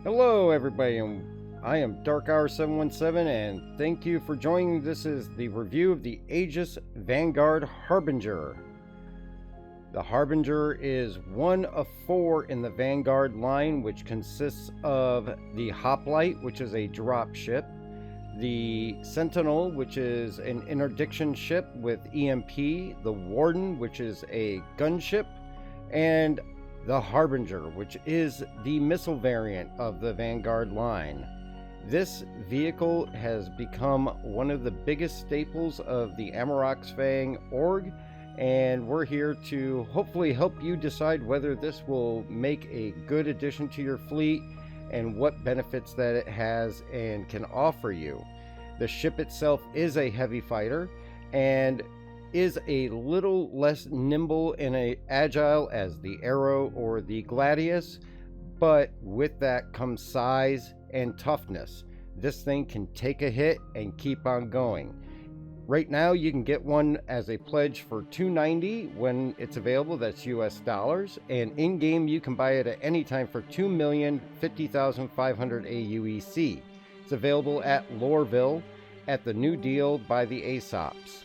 Hello everybody, and I am Dark Hour 717, and thank you for joining. This is the review of the Aegis Vanguard Harbinger. The Harbinger is one of 4 in the Vanguard line, which consists of the Hoplite, which is a drop ship, the Sentinel, which is an interdiction ship with EMP, the Warden, which is a gunship, and the Harbinger, which is the missile variant of the Vanguard line. This vehicle has become one of the biggest staples of the Amarox Fang org, and we're here to hopefully help you decide whether this will make a good addition to your fleet and what benefits that it has and can offer you. The ship itself is a heavy fighter and is a little less nimble and agile as the Arrow or the Gladius, but with that comes size and toughness. This thing can take a hit and keep on going. Right now you can get one as a pledge for $290 when it's available. That's US dollars, and in game you can buy it at any time for 2,050,500 AUEC. It's available at Loreville at the new deal by the Aesops.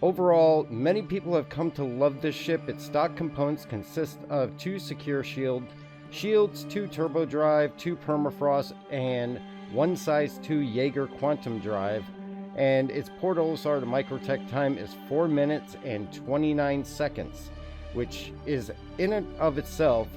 Overall, many people have come to love this ship. Its stock components consist of 2 secure shields, 2 turbo drive, 2 permafrost, and 1 size 2 Jaeger quantum drive. And its port OSR to microtech time is 4 minutes and 29 seconds, which is in and of itself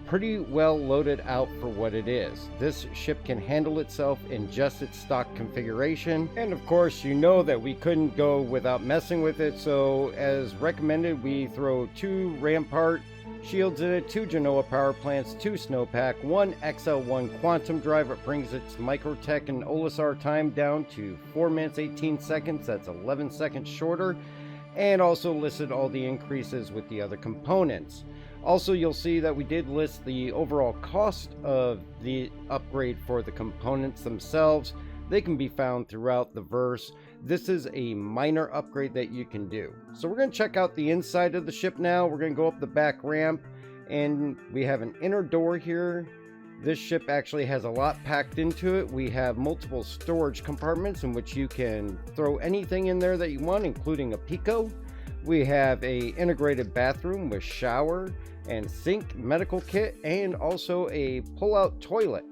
pretty well loaded out for what it is. This ship can handle itself in just its stock configuration, and of course you know that we couldn't go without messing with it, so as recommended we throw 2 Rampart shields in it, 2 Genoa power plants, 2 snowpack, 1 XL1 quantum drive. It brings its microtech and OSR time down to 4 minutes 18 seconds. That's 11 seconds shorter, and also listed all the increases with the other components. Also, you'll see that we did list the overall cost of the upgrade for the components themselves. They can be found throughout the verse. This is a minor upgrade that you can do. So we're going to check out the inside of the ship now. We're going to go up the back ramp, and we have an inner door here. This ship actually has a lot packed into it. We have multiple storage compartments in which you can throw anything in there that you want, including a Pico. We have a integrated bathroom with shower and sink, medical kit, and also a pull-out toilet.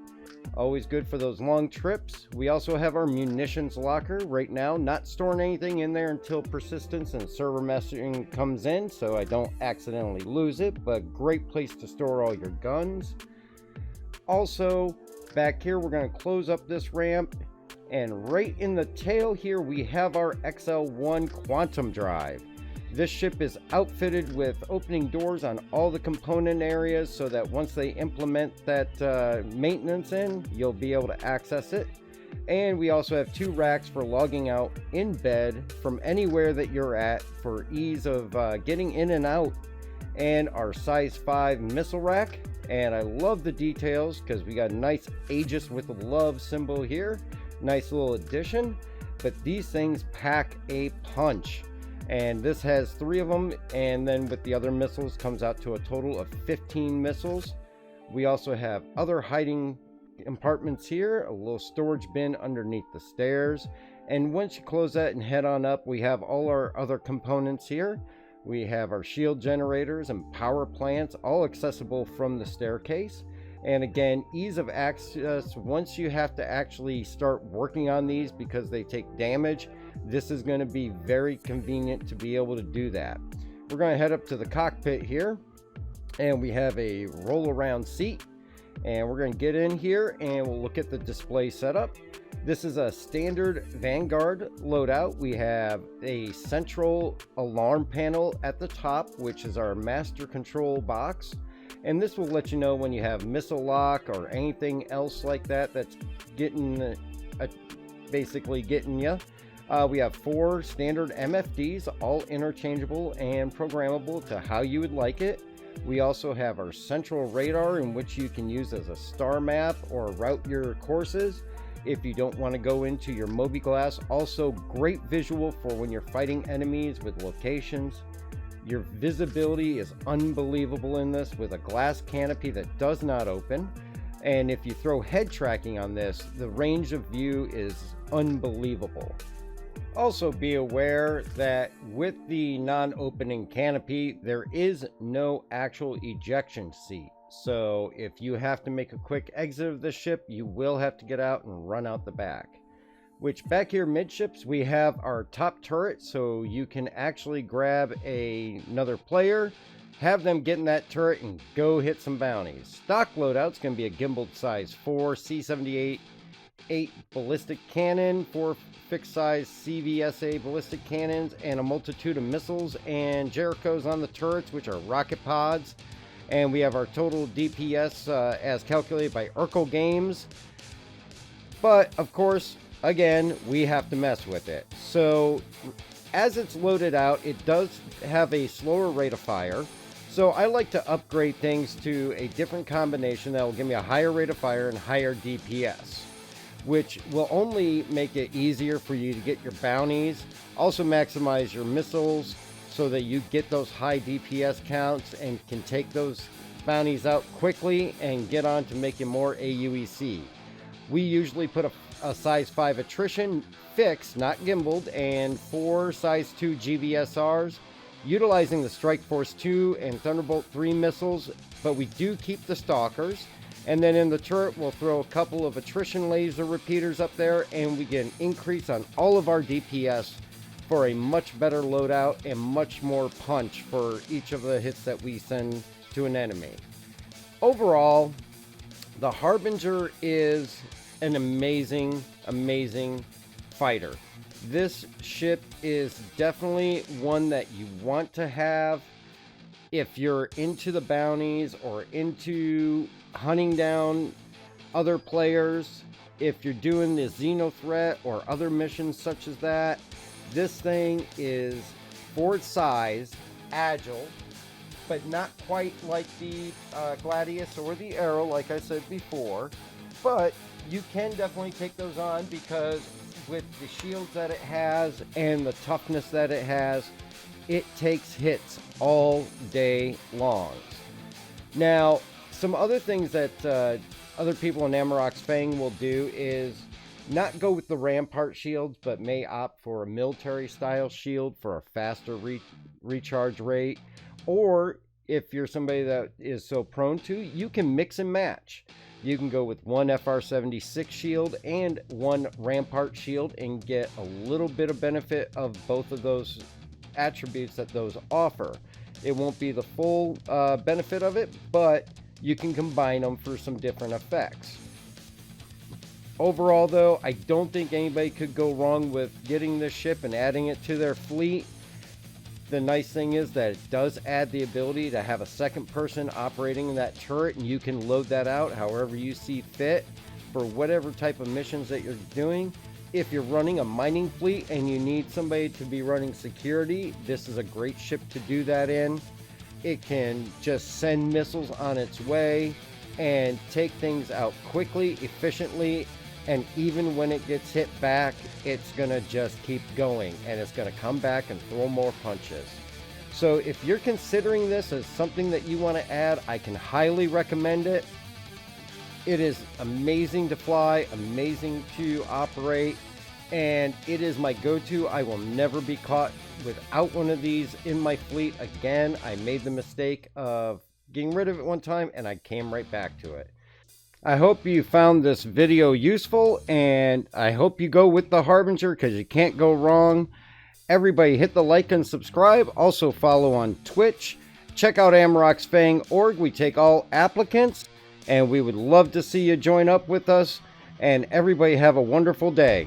Always good for those long trips. We also have our munitions locker right now, not storing anything in there until persistence and server messaging comes in, so I don't accidentally lose it, but great place to store all your guns. Also, back here we're going to close up this ramp, and right in the tail here we have our XL1 quantum drive. This ship is outfitted with opening doors on all the component areas so that once they implement that maintenance in, you'll be able to access it. And we also have 2 racks for logging out in bed from anywhere that you're at for ease of getting in and out. And our size 5 missile rack. And I love the details because we got a nice Aegis with the love symbol here. Nice little addition. But these things pack a punch. And this has 3 of them, and then with the other missiles comes out to a total of 15 missiles. We also have other hiding compartments here, a little storage bin underneath the stairs, and once you close that and head on up, we have all our other components here. We have our shield generators and power plants, all accessible from the staircase. And again, ease of access once you have to actually start working on these because they take damage. This is going to be very convenient to be able to do that. We're going to head up to the cockpit here, and we have a roll around seat, and we're going to get in here and we'll look at the display setup. This is a standard Vanguard loadout. We have a central alarm panel at the top, which is our master control box. And this will let you know when you have missile lock or anything else like that that's getting basically getting you. We have 4 standard MFDs, all interchangeable and programmable to how you would like it. We also have our central radar, in which you can use as a star map or route your courses if you don't want to go into your Moby Glass. Also great visual for when you're fighting enemies with locations. Your visibility is unbelievable in this with a glass canopy that does not open. And if you throw head tracking on this, the range of view is unbelievable. Also be aware that with the non-opening canopy, there is no actual ejection seat. So if you have to make a quick exit of the ship, you will have to get out and run out the back. Which back here midships, we have our top turret, so you can actually grab another player, have them get in that turret and go hit some bounties. Stock loadout's going to be a gimbaled size 4 C78 8 ballistic cannon, 4 fixed size CVSA ballistic cannons, and a multitude of missiles and Jerichos on the turrets, which are rocket pods. And we have our total DPS as calculated by Urkel Games. But of course, again, we have to mess with it. So as it's loaded out, it does have a slower rate of fire. So I like to upgrade things to a different combination that will give me a higher rate of fire and higher DPS, which will only make it easier for you to get your bounties. Also maximize your missiles so that you get those high DPS counts and can take those bounties out quickly and get on to making more AUEC. We usually put a size 5 attrition fixed, not gimbaled, and 4 size 2 GVSRs, utilizing the Strike Force 2 and Thunderbolt 3 missiles, but we do keep the Stalkers. And then in the turret, we'll throw a couple of attrition laser repeaters up there, and we get an increase on all of our DPS for a much better loadout and much more punch for each of the hits that we send to an enemy. Overall, the Harbinger is an amazing, amazing fighter. This ship is definitely one that you want to have if you're into the bounties or into hunting down other players. If you're doing the Xeno threat or other missions such as that, this thing is for its size, agile, but not quite like the Gladius or the Arrow, like I said before. But you can definitely take those on because with the shields that it has and the toughness that it has, it takes hits all day long. Now, some other things that other people in Amarok's Fang will do is not go with the Rampart shields, but may opt for a military style shield for a faster recharge rate. Or if you're somebody that is so prone to, you can mix and match. You can go with one FR76 shield and one Rampart shield and get a little bit of benefit of both of those attributes that those offer. It won't be the full benefit of it, but you can combine them for some different effects. Overall though, I don't think anybody could go wrong with getting this ship and adding it to their fleet. The nice thing is that it does add the ability to have a second person operating that turret, and you can load that out however you see fit for whatever type of missions that you're doing. If you're running a mining fleet and you need somebody to be running security, this is a great ship to do that in. It can just send missiles on its way and take things out quickly, efficiently, and even when it gets hit back, it's gonna just keep going and it's gonna come back and throw more punches. So if you're considering this as something that you want to add, I can highly recommend it. It is amazing to fly, amazing to operate, and it is my go-to. I will never be caught without one of these in my fleet again. I made the mistake of getting rid of it one time and I came right back to it. I hope you found this video useful, and I hope you go with the Harbinger because you can't go wrong. Everybody hit the like and subscribe. Also follow on Twitch. Check out Amarok's Fang.org. We take all applicants, and we would love to see you join up with us. And everybody have a wonderful day.